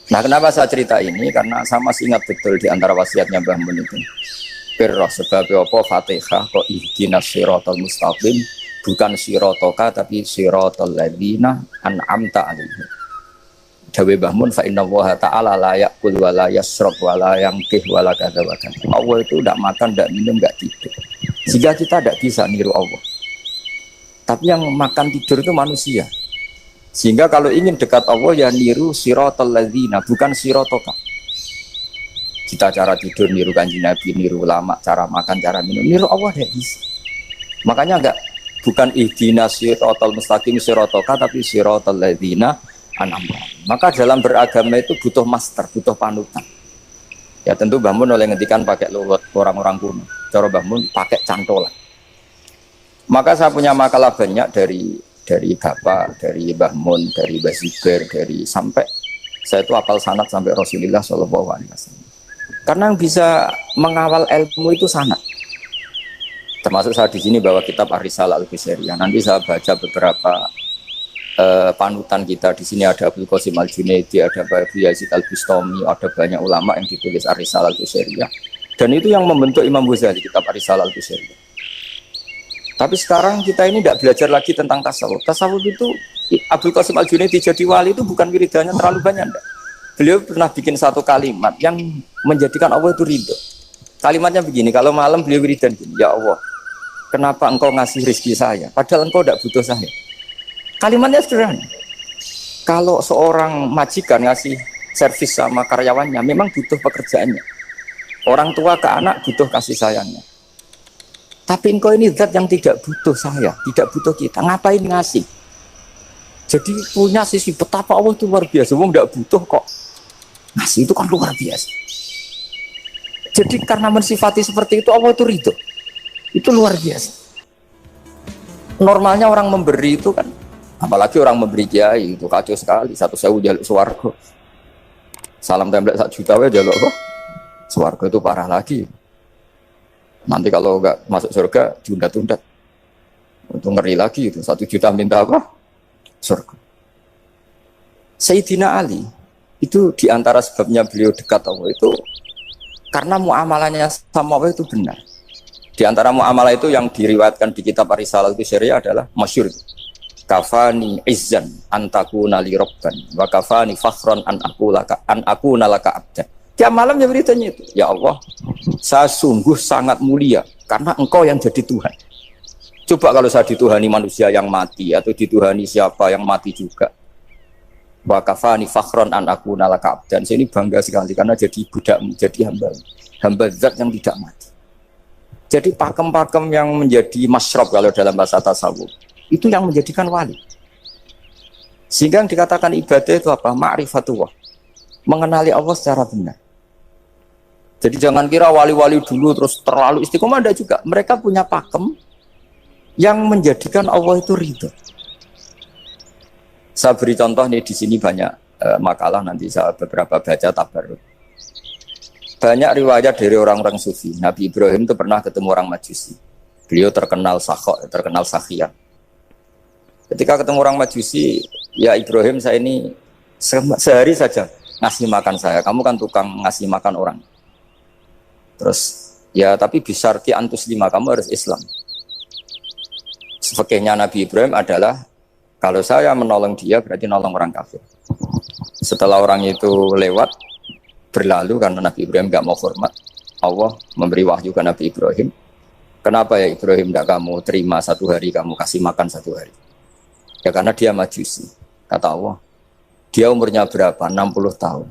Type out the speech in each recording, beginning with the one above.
Nah, kenapa saya cerita ini? Karena saya masih ingat betul di antara wasiatnya Mbah Mun itu. Pirroh sebab apa Fatihah kok ihdinas siratal mustaqim, bukan sirotoka tapi sirotol ladina an'amta alaihim. Dawe Mbah Mun fa inna wa ta'ala la ya'kul wa la yasrab wa la yangkih wa la kadza wa kadza. Allah itu tidak makan, tidak minum, tidak tidur. Sehingga kita tidak bisa niru Allah. Tapi yang makan tidur itu manusia. Sehingga kalau ingin dekat Allah ya niru sirotol ladina, bukan sirotoka. Kita cara tidur niru Kanjeng Nabi, niru ulama, cara makan, cara minum, niru Allah tidak bisa. Makanya enggak, bukan ihdinas siratal mustaqim sirotoka, tapi sirotol ladina an'amta. Maka dalam beragama itu butuh master, butuh panutan. Ya tentu Mbah Mun oleh ngendikan pakai luwet orang-orang kuno. Cara Mbah Mun pakai cantolan. Maka saya punya makalah banyak dari Bapak, dari Mbah Mun, dari Mbah Zubair, dari sampai saya itu hafal sanad sampai Rasulullah Shallallahu Alaihi Wasallam. Karena yang bisa mengawal ilmu itu sanad. Termasuk saya di sini bawa kitab Ar-Risalah Al-Qusairiyah. Nanti saya baca beberapa panutan kita. Di sini ada Abdul Qasim Al-Junaidi, ada Abu Yazid Al-Bustami, ada banyak ulama yang ditulis Ar-Risalah Al-Qusairiyah. Dan itu yang membentuk Imam Ghazali, kitab Ar-Risalah Al-Qusairiyah. Tapi sekarang kita ini tidak belajar lagi tentang tasawuf. Tasawuf itu Abdul Qasim Al-Junaidi jadi wali itu bukan wiridannya terlalu banyak. Enggak. Beliau pernah bikin satu kalimat yang menjadikan Allah itu ridho. Kalimatnya begini, kalau malam beliau wiridan gini, ya Allah, kenapa engkau ngasih rezeki saya? Padahal engkau tidak butuh saya. Kalimatnya sederhana. Kalau seorang majikan ngasih servis sama karyawannya, memang butuh pekerjaannya. Orang tua ke anak butuh kasih sayangnya. Tapi engkau ini zat yang tidak butuh saya, tidak butuh kita. Ngapain ngasih? Jadi punya sisi betapa Allah itu luar biasa. Wong tidak butuh kok. Ngasih itu kan luar biasa. Jadi karena mensifati seperti itu Allah itu ridho. Itu luar biasa. Normalnya orang memberi itu kan, apalagi orang memberi kiai itu kacau sekali. 1.000 jaluk swarga. Salam template 1 juta wae jaluk kok. Swarga itu parah lagi. Nanti kalau enggak masuk surga diundat-undat. Itu ngeri lagi itu. 1 juta minta apa? Surga. Sayyidina Ali itu diantara sebabnya beliau dekat Allah itu karena muamalahnya sama Allah itu benar. Di antara muamalah itu yang diriwayatkan di kitab Ar-Risalah Al-Qusairiyah adalah masyhur. Kafani izzan antakuna li rabban wa kafani fakhran an akuna laka abdan. Tiap malam ya beritanya itu, ya Allah, saya sungguh sangat mulia karena engkau yang jadi Tuhan. Coba kalau saya dituhani manusia yang mati atau dituhani siapa yang mati juga. Wa kafani fakhran an akuna laka abdan. Saya ini bangga sekali karena jadi budak, jadi hamba zat yang tidak mati. Jadi pakem-pakem yang menjadi masyrab kalau dalam bahasa tasawuf itu yang menjadikan wali. Sehingga yang dikatakan ibadah itu apa? Ma'rifatullah. Mengenali Allah secara benar. Jadi jangan kira wali-wali dulu terus terlalu istiqomah, ada juga. Mereka punya pakem yang menjadikan Allah itu ridho. Saya beri contoh nih di sini banyak makalah nanti saya beberapa baca tabarruk. Banyak riwayat dari orang-orang sufi. Nabi Ibrahim itu pernah ketemu orang Majusi. Beliau terkenal sakhok, terkenal sakhian. Ketika ketemu orang Majusi, ya Ibrahim saya ini sehari saja ngasih makan saya. Kamu kan tukang ngasih makan orang. Terus ya tapi bisarti antus lima, kamu harus Islam. Fikihnya Nabi Ibrahim adalah kalau saya menolong dia berarti nolong orang kafir. Setelah orang itu lewat berlalu karena Nabi Ibrahim gak mau hormat, Allah memberi wahyu ke Nabi Ibrahim. Kenapa ya Ibrahim tidak kamu terima 1 hari, kamu kasih makan 1 hari? Ya karena dia Majusi. Kata Allah, dia umurnya berapa? 60 tahun.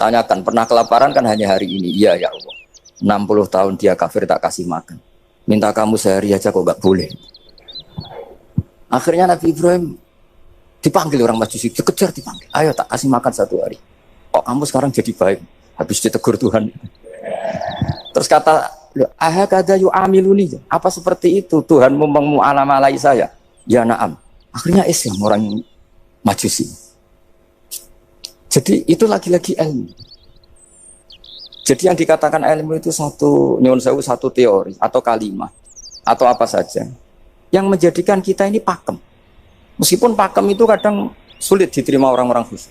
Tanyakan, pernah kelaparan kan hanya hari ini? Iya ya Allah. 60 tahun dia kafir tak kasih makan. Minta kamu sehari aja kok gak boleh. Akhirnya Nabi Ibrahim dipanggil orang Majusi, dikejar dipanggil. Ayo tak kasih makan 1 hari. Kok kamu sekarang jadi baik? Habis ditegur Tuhan. Terus kata, ahakada yu'amiluni. Apa seperti itu Tuhan memu'alamalai saya? Ya na'am. Akhirnya Islam orang Majusi. Jadi itu lagi-lagi ilmu. Jadi yang dikatakan ilmu itu satu teori atau kalimat atau apa saja yang menjadikan kita ini pakem. Meskipun pakem itu kadang sulit diterima orang-orang khusus.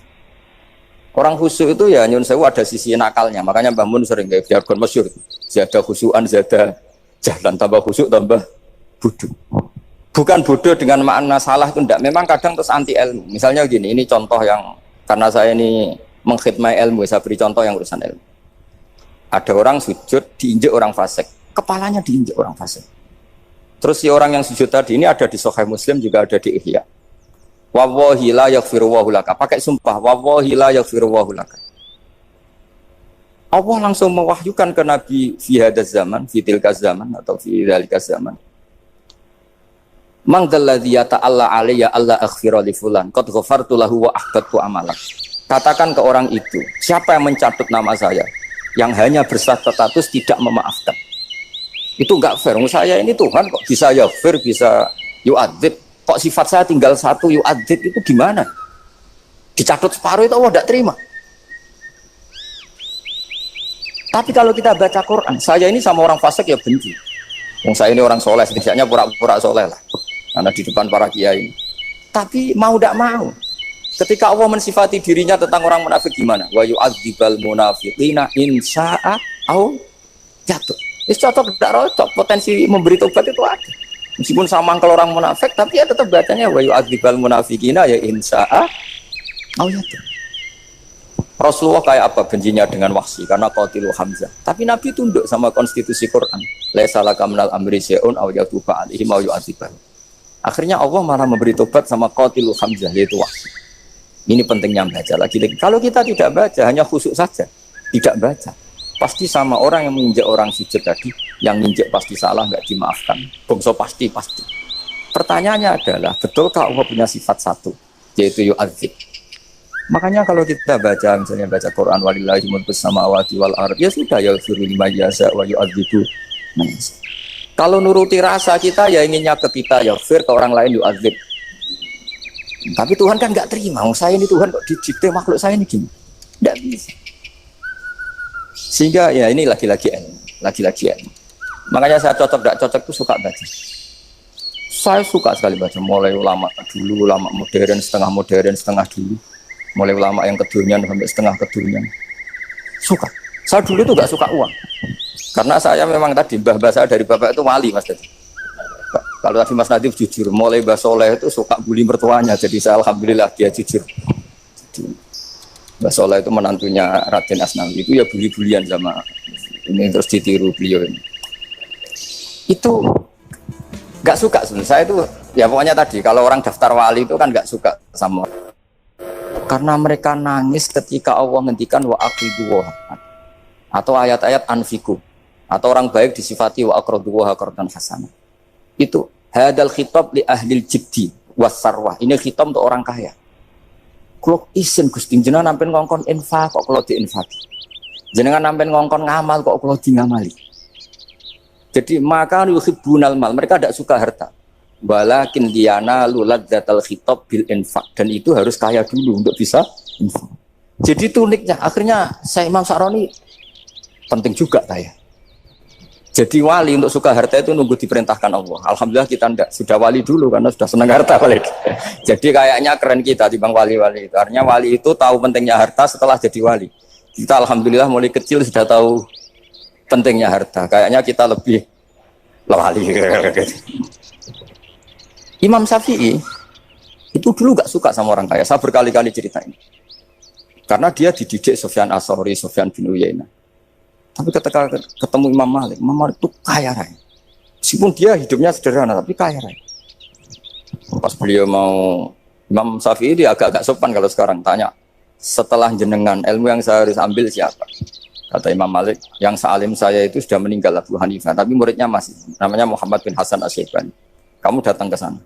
Orang khusyuk itu ya nyun sewu ada sisi nakalnya. Makanya Mbah Mun sering kayak jargon masyhur. Zada khusyuan, zada jalan, tambah khusyuk tambah bodoh. Bukan bodoh dengan makna salah itu enggak. Memang kadang terus anti ilmu. Misalnya gini, ini contoh yang karena saya ini mengkhidmati ilmu, saya beri contoh yang urusan ilmu. Ada orang sujud diinjek orang fasik, kepalanya diinjek orang fasik. Terus si orang yang sujud tadi ini ada di Sahih Muslim, juga ada di Ihya. Wallahi la yaghfiru wa laka. Pakai sumpah, wallahi la yaghfiru wa laka. Allah langsung mewahyukan ke Nabi fi hadzal zaman, fi tilka zaman atau fi dzalika zaman. Man dzalladzi yata'alla alayya alla aghfira li fulan qad ghafartu lahu wa ahbatu amalak. Katakan ke orang itu, siapa yang mencatut nama saya yang hanya berstatus tidak memaafkan. Itu enggak fair. Saya ini Tuhan kok bisa yaghfir, bisa yu'adzib. Kok sifat saya tinggal satu yu'adzib itu gimana? Dicatut separuh itu Allah tidak terima. Tapi kalau kita baca Quran, saya ini sama orang fasik ya benci. Wong saya ini orang soleh, setidaknya pura-pura soleh lah. Karena di depan para kiai. Tapi mau tidak mau. Ketika Allah mensifati dirinya tentang orang munafik gimana? Wa yu'adzibal munafiqina in sya'a au jatuh. Itu cocok tidak cocok, potensi memberi tobat itu ada. Meskipun sama kalau orang munafik, tapi ya tetap bacanya wa yu'adzibal munafiqina ya in sya'a au jatuh. Rasulullah kayak apa bencinya dengan Wahsy karena qatilu Hamzah. Tapi Nabi tunduk sama konstitusi Quran. Laisa laka minal amri syai'un aw yatuba alaihim aw yu'adzibah. Akhirnya Allah malah memberi tobat sama qatilu Hamzah yaitu Wahsy. Ini pentingnya baca lagi. Kalau kita tidak baca, hanya khusyuk saja, tidak baca, pasti sama orang yang menginjak orang sujud tadi, yang menginjak pasti salah, nggak dimaafkan. Bongso pasti. Pertanyaannya adalah, betulkah Allah punya sifat satu, yaitu yu'adzib? Makanya kalau kita baca, misalnya baca Quran, walillahi mulkus samawati wal ardh, ya sudah, yaghfiru liman yasha wa yu'adzibu man yasha. Kalau nuruti rasa kita, ya inginnya ke kita, yaghfir, ke orang lain yu'adzib. Tapi Tuhan kan nggak terima. Saya ini Tuhan kok didikte makhluk saya ini gini, nggak bisa. Sehingga ya ini lagi-lagi ilmu. Makanya saya cocok nggak cocok itu suka baca. Saya suka sekali baca. Mulai ulama dulu, ulama modern, setengah dulu. Mulai ulama yang kedunian sampai setengah kedunian. Suka. Saya dulu tuh nggak suka uang. Karena saya memang tadi mbah saya dari bapak itu wali mas tadi. Kalau tadi Mas Nadif jujur, mulai Mbah Soleh itu suka bully mertuanya, jadi saya alhamdulillah dia jujur. Jadi, Mbah Soleh itu menantunya Raden Asnawi, itu ya bully-bulian sama ini terus ditiru beliau ini. Itu nggak suka sebenarnya. Saya itu ya pokoknya tadi kalau orang daftar wali itu kan nggak suka sama. Karena mereka nangis ketika Allah ngendikan wa aqidu atau ayat-ayat anfiku atau orang baik disifati wa aqradu wa qardan hasanah. Itu hadal khitab li ahlil jibdi wasarwah. Ini khitab untuk orang kaya. Kalau isin Gusti jenengan nampen ngongkon infak kok kalau diinfak. Jenengan nampen ngongkon ngamal kok kalau di ngamali. Jadi maka yuhibbunal mal, mereka tidak suka harta. Walakin diana luladzatal khitab bil infak, dan itu harus kaya dulu untuk bisa infak. Jadi itu uniknya. Akhirnya saya Imam Sa'roni penting juga kaya. Jadi wali untuk suka harta itu nunggu diperintahkan Allah. Alhamdulillah kita enggak, sudah wali dulu karena sudah senang harta wali. Jadi kayaknya keren kita dibanding wali-wali itu. Artinya wali itu tahu pentingnya harta setelah jadi wali. Kita alhamdulillah mulai kecil sudah tahu pentingnya harta. Kayaknya kita lebih wali. Imam Syafi'i itu dulu enggak suka sama orang kaya. Saya berkali-kali ceritain. Karena dia dididik Sufyan As-Tsauri, Sufyan bin Uyainah. Tapi ketika ketemu Imam Malik itu kaya raya. Meskipun dia hidupnya sederhana, tapi kaya raya. Pas beliau mau, Imam Syafi'i dia agak-agak sopan kalau sekarang tanya, setelah jenengan ilmu yang saya harus ambil siapa? Kata Imam Malik, yang sealim saya itu sudah meninggal Abu Hanifah, tapi muridnya masih, namanya Muhammad bin Hasan Asy-Syaibani. Kamu datang ke sana.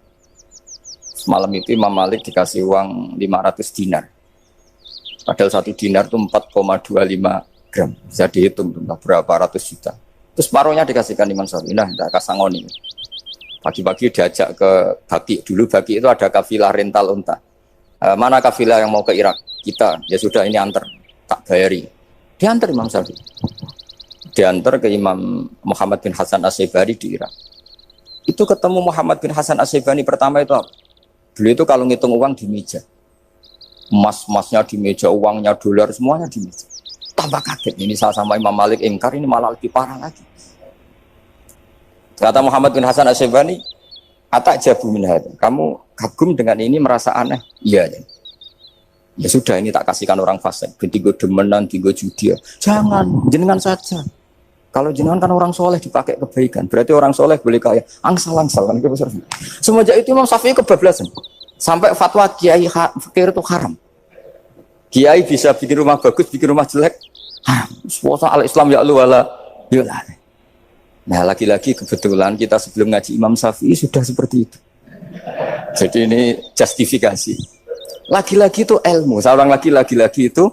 Malam itu Imam Malik dikasih uang 500 dinar. Padahal 1 dinar itu 4,25 gram, bisa dihitung berapa ratus juta. Terus separuhnya dikasihkan Imam Syafi'i. Nah, tidak kasangoni. Pagi-pagi diajak ke Baki. Dulu Baki itu ada kafilah rental unta. Mana kafilah yang mau ke Irak? Kita, ya sudah ini antar, tak bayari. Diantar Imam Syafi'i. Diantar ke Imam Muhammad bin Hasan Asy-Syaibani di Irak. Itu ketemu Muhammad bin Hasan Asy-Syaibani pertama itu apa? Beliau itu kalau ngitung uang di meja. Emas-emasnya di meja, uangnya dolar, semuanya di meja. Tambah kaget, ini saya sama Imam Malik ingkar, ini malah lebih parah lagi. Kata Muhammad bin Hasan Asy-Syaibani, "Atak jabu min hadza." Kamu kagum dengan ini, merasa aneh? Iya. Ya sudah, ini tak kasihkan orang fasik. Tiga demenan, tiga judi. Jangan, jenengan saja. Kalau jenengan kan orang soleh dipakai kebaikan, berarti orang soleh boleh kaya. Angsal-angsal kan besar. Semenjak itu Imam Syafi'i kebablasan. Sampai fatwa kiai fakir itu haram. Kiai bisa bikin rumah bagus, bikin rumah jelek. Haram. Puasa al-Islam ya Allah wala yulah. Nah, lagi-lagi kebetulan kita sebelum ngaji Imam Syafi'i sudah seperti itu. Jadi ini justifikasi. Lagi-lagi itu ilmu. Seorang lagi-lagi itu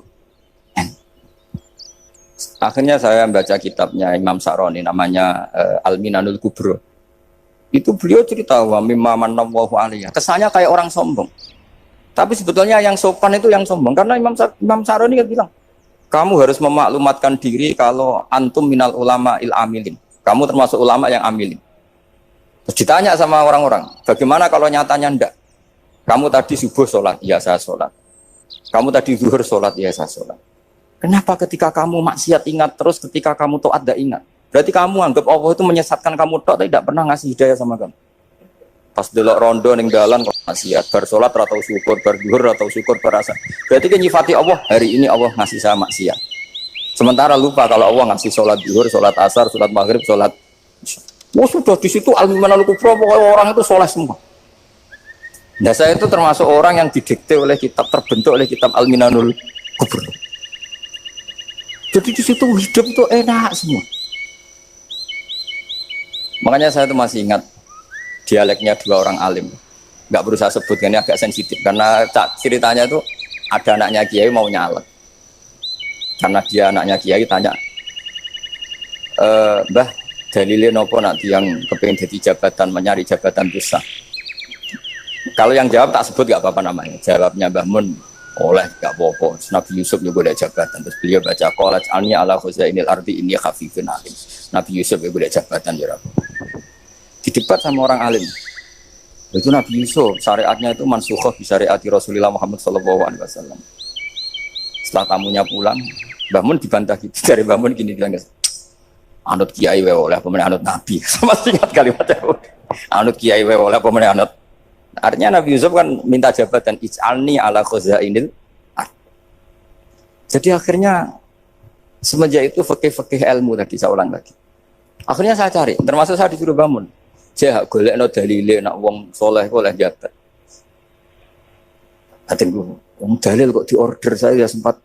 akhirnya saya baca kitabnya Imam Sa'roni namanya Al-Minanul Kubro. Itu beliau cerita wa mimma manallahu alaihi. Kesannya kayak orang sombong. Tapi sebetulnya yang sopan itu yang sombong karena Imam Sa'roni kan bilang, kamu harus memaklumatkan diri kalau antum minal ulama il amilin. Kamu termasuk ulama yang amilin. Terus ditanya sama orang-orang, bagaimana kalau nyatanya ndak? Kamu tadi subuh sholat, ya saya sholat. Kamu tadi zuhur sholat, ya saya sholat. Kenapa ketika kamu maksiat ingat terus, ketika kamu taat tidak ingat? Berarti kamu anggap Allah itu menyesatkan kamu tok, tidak pernah ngasih hidayah sama kamu. Pas delok rondo ning dalan kok maksiat, bar sholat atau syukur, bar zuhur atau syukur berasa. Berarti kan nyifati Allah, hari ini Allah ngasih saya maksiat. Sementara lupa kalau Allah ngasih sholat zuhur, sholat asar, sholat maghrib, sholat. Oh sudah di situ al-Minanul Kubro, pokoknya orang itu soleh semua. Nah saya itu termasuk orang yang didikte oleh kitab, terbentuk oleh kitab Al-Minanul Kubro. Jadi di situ hidup itu enak semua. Makanya saya itu masih ingat dialeknya dua orang alim. Nggak berusaha sebut, ini agak sensitif karena ceritanya itu ada anaknya kiai mau nyalek. Karena dia anaknya kiai tanya, Mbah, dalilnya nopo nanti yang kepengen jadi jabatan, mencari jabatan susah. Kalau yang jawab tak sebut nggak apa-apa namanya. Jawabnya Mbah Mun, oleh nggak apa-apa. Nabi Yusuf juga ada jabatan. Terus beliau baca qalat alni ala khuzainil ardi inni khafifun alim. Nabi Yusuf juga ada jabatan ya Rabb. Didebat sama orang alim. Itu Nabi Yusuf syariatnya itu mansukhoh bi syariati Rasulullah Muhammad sallallahu alaihi wasallam. Setelah tamunya pulang, Mbah Mun dibantah gitu. Dari Mbah Mun gini bilang, anut kiai wae oleh pemenang anut Nabi. Sama ingat kalimatnya. Anut kiai wae oleh pemenang anut. Artinya Nabi Yusuf kan minta jabatan ij'alni ala khuzainil ard. Jadi akhirnya semenjak itu fikih-fikih ilmu tadi saya ulang lagi. Akhirnya saya cari, termasuk saya disuruh bangun. Saya golekno dalile nak wong soleh oleh jabat. Atengku, wong dalil kok diorder saya ya sempat.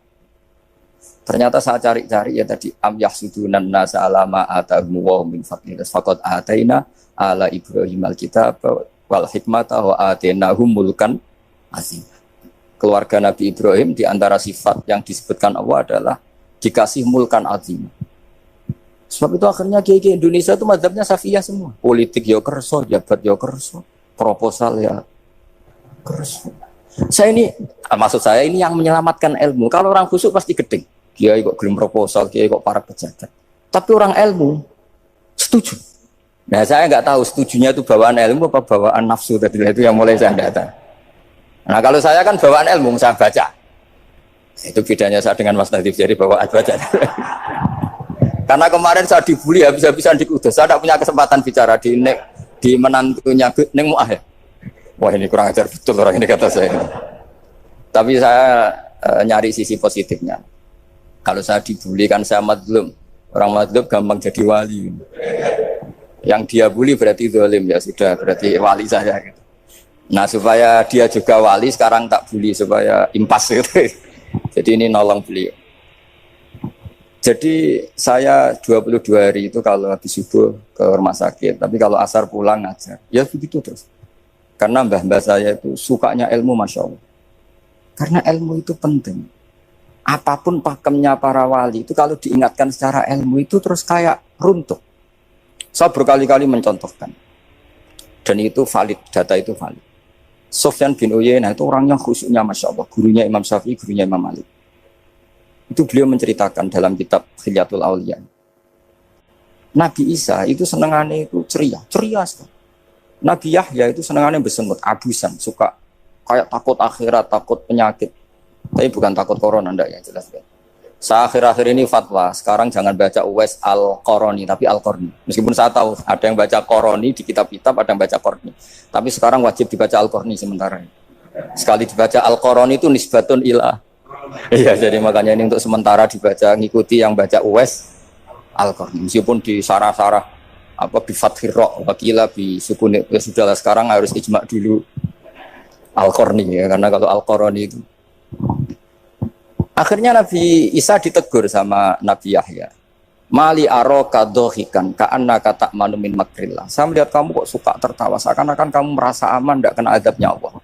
Ternyata saya cari-cari ya tadi am yahsudunan nasa alama atahum wa min fadlillah faqad ataina ala Ibrahim alkitab wal hikmata wa atainahum mulkan azim. Keluarga Nabi Ibrahim di antara sifat yang disebutkan Allah adalah dikasih mulkan azim. Sebab itu akhirnya kiai Indonesia itu mazhabnya Syafi'iyah semua. Politik ya kerso, jabat ya kerso, proposal ya kerso. Saya ini, maksud saya ini yang menyelamatkan ilmu. Kalau orang khusyuk pasti gedeng. Kiai kok gelem proposal, kiai kok para pejabat. Tapi orang ilmu setuju. Nah saya nggak tahu setujunya itu bawaan ilmu apa bawaan nafsu tadi itu yang mulai saya data. Nah kalau saya kan bawaan ilmu saya baca. Itu bedanya saya dengan Mas Nadif jadi bawaan baca. Karena kemarin saya dibully habis-habisan di Kudus. Saya tidak punya kesempatan bicara di menantunya Neng Mu'ah ya. Wah ini kurang ajar betul orang ini kata saya. Tapi saya nyari sisi positifnya. Kalau saya dibully kan saya madlum. Orang madlum gampang jadi wali. Yang dia bully berarti zalim ya sudah berarti wali saya gitu. Nah supaya dia juga wali sekarang tak bully supaya impas gitu. Jadi ini nolong beliau. Jadi saya 22 hari itu kalau habis subuh ke rumah sakit, tapi kalau asar pulang ngajar. Ya begitu terus. Karena mbah-mbah saya itu sukanya ilmu Masya Allah. Karena ilmu itu penting. Apapun pakemnya para wali itu kalau diingatkan secara ilmu itu terus kayak runtuh. Saya berkali-kali mencontohkan. Dan itu valid, data itu valid. Sufyan bin Uyainah itu orangnya khusyuknya Masya Allah. Gurunya Imam Syafi'i, gurunya Imam Malik. Itu beliau menceritakan dalam kitab Khilyatul Auliya. Nabi Isa itu senangannya itu ceria sekali. Nabi Yahya itu senangannya bersemut, abusan, suka kayak takut akhirat, takut penyakit. Tapi bukan takut corona, enggak yang jelas. Saya akhir-akhir ini fatwa, sekarang jangan baca Uwais Al-Qarani, tapi Al-Qarni. Meskipun saya tahu ada yang baca Qarani di kitab-kitab, ada yang baca Qarni. Tapi sekarang wajib dibaca Al-Qarni sementara. Sekali dibaca Al-Qarani itu nisbatun ilah. Iya, jadi makanya ini untuk sementara dibaca, ngikuti yang baca Uwais Al-Qarni. Meskipun di sarah-sarah, apa bi fathir ra wakila bi sukun, ya sudahlah sekarang harus ijma dulu Al-Qarni ya, karena kalau Al-Qarani itu akhirnya Nabi Isa ditegur sama Nabi Yahya. Mali aroka dohikan ka'annaka ta'manu min makrillah. Saya melihat kamu kok suka tertawa, seakan-akan kamu merasa aman tidak kena azabnya Allah.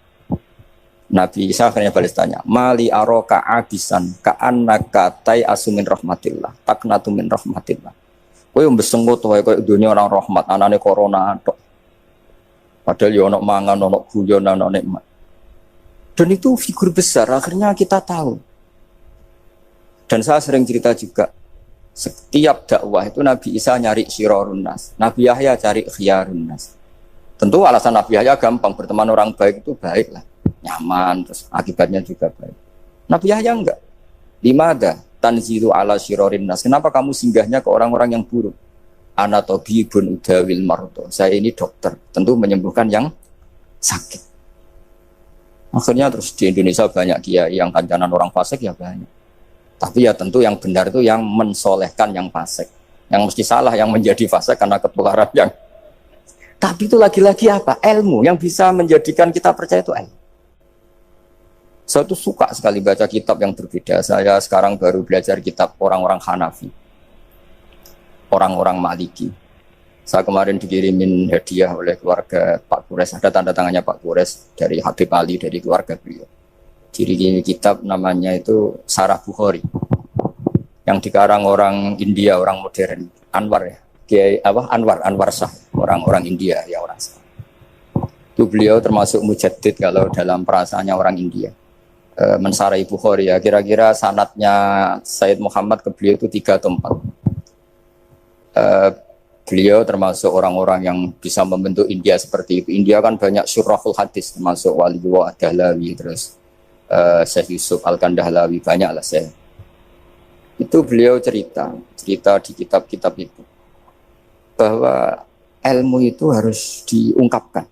Nabi Isa akhirnya balas tanya, Mali aroka abisan ka'annaka tai'asu min rahmatillah, taknatu min rahmatillah. Kowe mbesengut wae koyo dunia orang rahmat, anane corona tok. Padahal yo ono mangan, ono guyon, ono nikmat. Dan itu figur besar, akhirnya kita tahu. Dan saya sering cerita juga, setiap dakwah itu Nabi Isa nyari syirorun nas, Nabi Yahya cari khiyarun nas. Tentu alasan Nabi Yahya gampang, berteman orang baik itu baik lah, nyaman, terus akibatnya juga baik. Nabi Yahya enggak. Limada tanzilu ala syirorin nas. Kenapa kamu singgahnya ke orang-orang yang buruk? Ana tabibun udawil mardo. Saya ini dokter, tentu menyembuhkan yang sakit. Akhirnya terus di Indonesia banyak kiai yang kancanan orang fasik ya banyak. Tapi ya tentu yang benar itu yang mensolehkan yang fasik. Yang mesti salah yang menjadi fasik karena ketularan yang. Tapi itu lagi-lagi apa? Ilmu yang bisa menjadikan kita percaya itu ilmu. Saya tuh suka sekali baca kitab yang berbeda. Saya sekarang baru belajar kitab orang-orang Hanafi, orang-orang Maliki. Saya kemarin dikirimin hadiah oleh keluarga Pak Kures. Ada tanda tangannya Pak Kures dari Habib Ali, dari keluarga beliau. Ciri kitab namanya itu Sarah Bukhari, yang dikarang orang India, orang modern, Anwar ya, Kiai apa Anwar Shah, orang India ya, orang Shah. Itu beliau termasuk mujaddid kalau dalam perasaannya orang India. Mensarai Bukhari ya, kira-kira sanadnya Sayyid Muhammad ke beliau itu 3 atau 4. Beliau termasuk orang-orang yang bisa membentuk India seperti itu. India kan banyak syurahul hadis, termasuk Waliullah Dahlawi, terus Syekh Yusuf Al-Kandahlawi, banyaklah saya. Itu beliau cerita di kitab-kitab itu bahwa ilmu itu harus diungkapkan.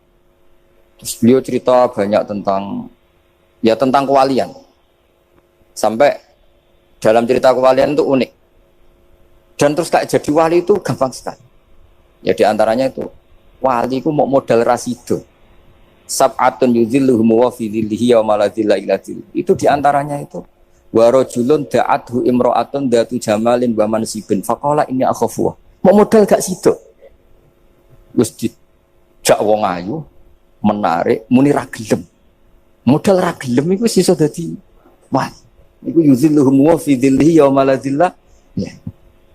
Terus beliau cerita banyak tentang kewalian. Sampai dalam cerita kewalian itu unik. Dan terus kayak jadi wali itu gampang sekali. Ya diantaranya itu wali itu mau modal rasido. Sab'atun yudhilluhum wa fi dhillihi wa maladhilla ila dhillihi. Itu diantaranya itu wa rajulun da'athu imra'atun datu jamalin wa mansibin faqala inni akhafu. Mau modal gak sido. Wis dijak wong ayu menarik muni ra gelem. Modal ra gelem iku iso dadi wah. Iku yudhilluhum wa fi dhillihi wa maladhilla. Ya.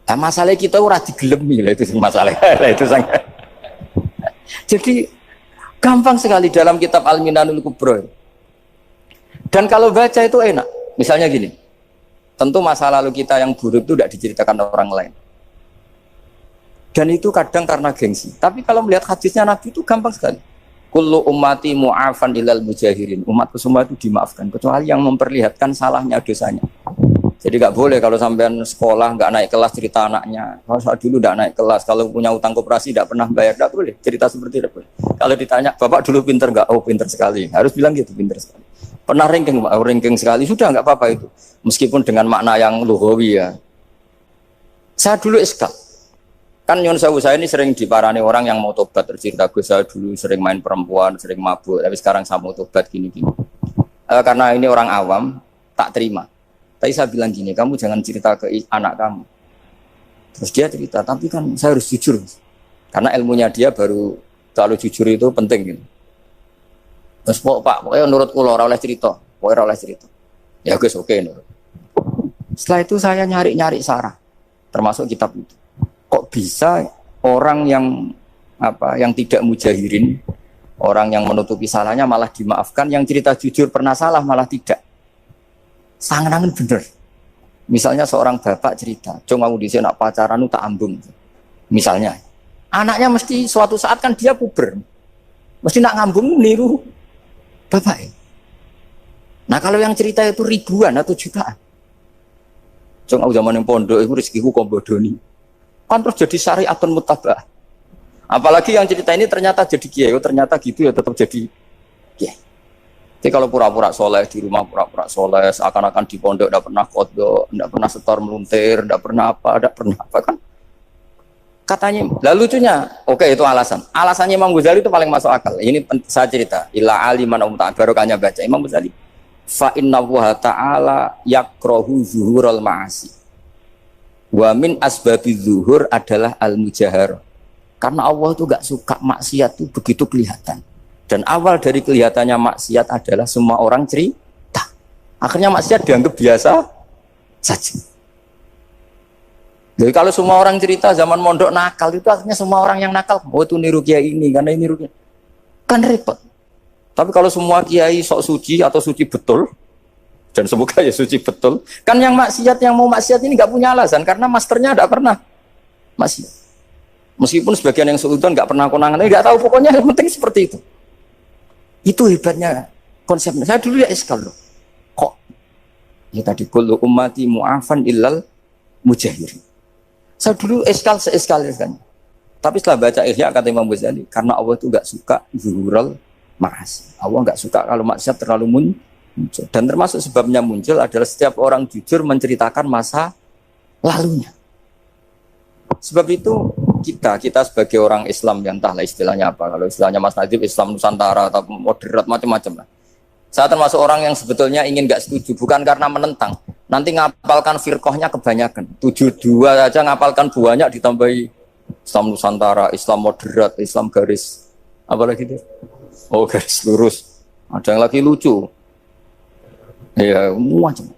Nah, masalah kita ora digelemi lah, itu masalah. Itu sangat. Jadi gampang sekali dalam kitab Al-Minanul Kubra. Dan kalau baca itu enak. Misalnya gini, tentu masa lalu kita yang buruk itu tidak diceritakan orang lain. Dan itu kadang karena gengsi. Tapi kalau melihat hadisnya Nabi itu gampang sekali. Kullu ummati mu'afan ilal mujahirin. Umatku semua itu dimaafkan. Kecuali yang memperlihatkan salahnya dosanya. Jadi nggak boleh kalau sampean sekolah nggak naik kelas cerita anaknya. Kalau saat dulu nggak naik kelas, kalau punya utang koperasi tidak pernah bayar, nggak boleh cerita seperti itu. Kalau ditanya, bapak dulu pinter nggak? Oh pinter sekali. Harus bilang gitu, pinter sekali. Pernah ranking sekali, sudah nggak apa-apa itu. Meskipun dengan makna yang lughawi ya. Saya dulu iskal. Kan Nyun Sewu saya ini sering diparani orang yang mau tobat, cerita gue saya dulu sering main perempuan, sering mabuk, tapi sekarang saya mau tobat gini-gini. Karena ini orang awam, tak terima. Tapi saya bilang gini, kamu jangan cerita ke anak kamu. Terus dia cerita, tapi kan saya harus jujur. Karena ilmunya dia baru terlalu jujur itu penting gitu. Terus pokoknya menurut kula ora oleh cerita, pokoknya ora oleh cerita. Ya guys, oke nurut. Setelah itu saya nyari-nyari sarah, termasuk kitab itu. Kok bisa orang yang tidak mujahirin, orang yang menutupi salahnya malah dimaafkan, yang cerita jujur pernah salah malah tidak. Sangat bener. Misalnya seorang bapak cerita, "Cung aku dhisik nak pacaran tak ambung." Misalnya, anaknya mesti suatu saat kan dia puber. Mesti nak ngambung niru bapak. Nah kalau yang cerita itu ribuan atau jutaan. Cuma aku zaman yang pondok itu rezekiku kombodoni. Kan terus jadi syariatun mutabah. Apalagi yang cerita ini ternyata jadi kiai, ternyata gitu ya tetap jadi kiai. Jadi kalau pura-pura soleh di rumah pura-pura soleh, seakan-akan di pondok tidak pernah kodok, tidak pernah setor meluntir, tidak pernah apa kan? Katanya, lalu lucunya, oke itu alasan. Alasannya Imam Ghazali itu paling masuk akal. Ini saya cerita. Illa aliman barokahnya baca Imam Ghazali. Fa inna wa ta'ala yakrohu zuhurul ma'asi. Wa min asbabi zuhur adalah al-mujahar. Karena Allah itu gak suka maksiat itu begitu kelihatan. Dan awal dari kelihatannya maksiat adalah semua orang cerita. Akhirnya maksiat dianggap biasa saja. Jadi kalau semua orang cerita zaman mondok nakal itu akhirnya semua orang yang nakal. Oh itu niru kiai ini, karena ini niru kiai. Kan repot. Tapi kalau semua kiai sok suci atau suci betul, dan semoga ya suci betul, kan yang maksiat, yang mau maksiat ini nggak punya alasan, karena masternya tidak pernah maksiat. Meskipun sebagian yang seudon nggak pernah konangan, nggak tahu, pokoknya yang penting seperti itu. Itu hebatnya konsepnya. Saya dulu ya eskal loh. Kok? Ya tadi kullu ummati mu'afan illal mujahirin. Saya dulu eskal kan. Tapi setelah baca Ihya kata Imam Ghazali, karena Allah itu nggak suka zuhurul ma'asi. Allah nggak suka kalau maksiat terlalu muncul. Dan termasuk sebabnya muncul adalah setiap orang jujur menceritakan masa lalunya. Sebab itu kita sebagai orang Islam, yang entahlah istilahnya apa. Kalau istilahnya Mas Najib Islam Nusantara atau moderat macam-macam lah. Saya termasuk orang yang sebetulnya ingin nggak setuju, bukan karena menentang. Nanti ngapalkan firqahnya kebanyakan. 72 aja ngapalkan banyak, ditambahi Islam Nusantara, Islam moderat, Islam garis apa lagi itu? Oh garis lurus. Ada yang lagi lucu. Ya macam.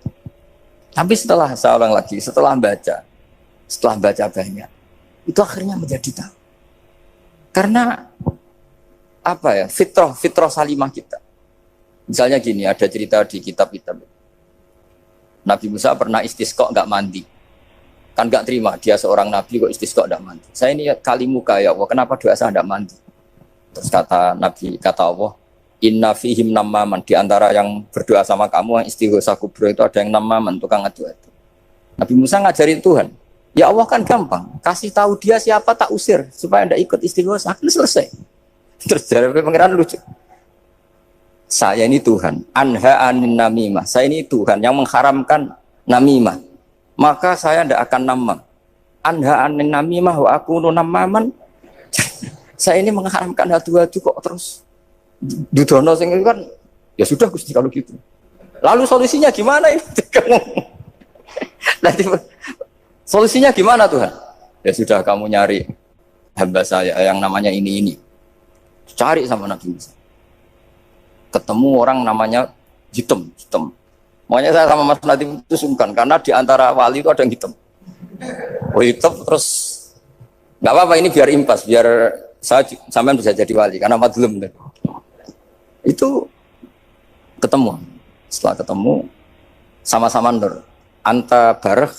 Tapi setelah saya ulang lagi, setelah baca banyak, itu akhirnya menjadi tahu. Karena apa ya? Fitrah salimah kita. Misalnya gini, ada cerita di kitab-kitab. Nabi Musa pernah istisqa nggak mandi. Kan nggak terima, dia seorang nabi kok istisqa nggak mandi. Saya ini kali muka ya Allah, kenapa doa saya nggak mandi? Terus kata Allah, inna fihim namaman, di antara yang berdoa sama kamu yang istighosah kubro itu ada yang namaman, tukang ngadu itu. Nabi Musa ngajarin Tuhan, ya Allah kan gampang, kasih tahu dia siapa tak usir supaya ndak ikut istighosah, kan selesai. Terus dari pengiran lucu. Saya ini Tuhan, anha anin namimah. Saya ini Tuhan yang mengharamkan namimah. Maka saya ndak akan namam. Anha anin namimah wa akunu namaman. Saya ini mengharamkan hadu-hadu kok terus dudono sing itu kan ya sudah Gusti kalau gitu. Lalu solusinya gimana ini? Nanti solusinya gimana Tuhan? Ya sudah kamu nyari hamba saya yang namanya ini. Cari sama Nabi Musa. Ketemu orang namanya hitam. Makanya saya sama Mas Nadim itu sungkan karena di antara wali itu ada yang hitam. Oh hitam terus nggak apa-apa ini biar impas, biar saya sampean bisa jadi wali karena madlum. Itu ketemu. Setelah ketemu sama-sama nur. Anta barah,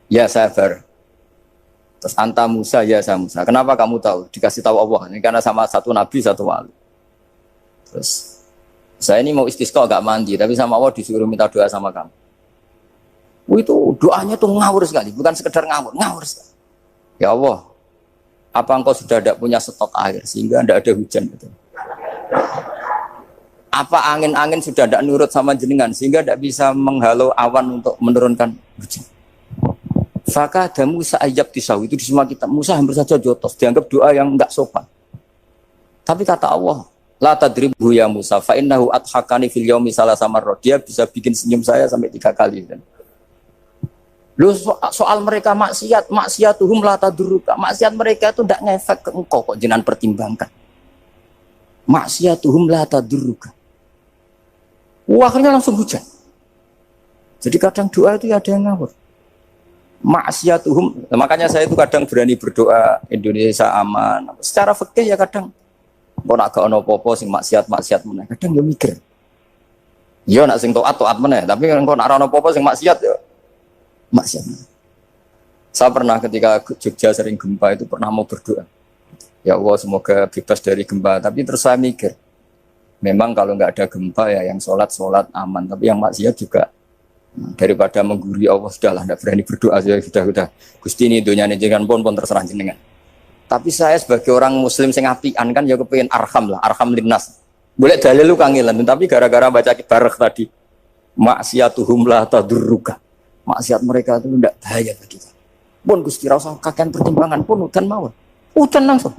ya saya barah. Terus anta Musa, ya saya Musa. Kenapa kamu tahu? Dikasih tahu Allah. Ini karena sama satu nabi, satu wali. Terus saya ini mau istisqa gak mandi, tapi sama Allah disuruh minta doa sama kamu. Itu doanya tuh ngawur sekali, bukan sekedar ngawur sekali. Ya Allah, apa engkau sudah tidak punya stok air sehingga tidak ada hujan? Gitu. Apa angin-angin sudah tidak nurut sama jenengan sehingga tidak bisa menghalau awan untuk menurunkan hujan? Faka ada Musa ayab tisau, itu di semua kitab. Musa hampir saja jotos, dianggap doa yang enggak sopan. Tapi kata Allah, la tadribhu ya Musa fa innahu adhakani fil yaumi salasa marrat. Dia bisa bikin senyum saya sampai 3 kali. Lu soal mereka maksiatuhum la tadurruka. Maksiat mereka itu tidak ngefek ke engkau kok jenengan pertimbangkan. Maksiatuhum la tadurruka. Akhirnya langsung hujan. Jadi kadang doa itu ada yang ngawur. Maksiatuhum, makanya saya itu kadang berani berdoa Indonesia aman. Secara fikih ya kadang kok nak gak ono apa-apa sing maksiat meneh. Kadang yo mikir. Yo nak sing taat meneh, tapi kok nak ono apa-apa sing maksiat yo maksiat. Saya pernah ketika Jogja sering gempa itu pernah mau berdoa. Ya Allah semoga bebas dari gempa, tapi terus saya mikir. Memang kalau nggak ada gempa ya yang sholat aman, tapi yang maksiat juga daripada menggurui Allah sudahlah, tidak berani berdoa sudah Gusti ini dunia ini jangan pun terserah jenengan. Tapi saya sebagai orang Muslim sing apian kan ya kepengen arham linnas. Boleh dalil lu kangelan, tapi gara-gara baca Barakh tadi, maksiatuhum la tadurruka. Maksiat mereka itu tidak bahaya bagi kita. Pun Gusti rasa kakean pertimbangan pun udan mawon. Udan langsung.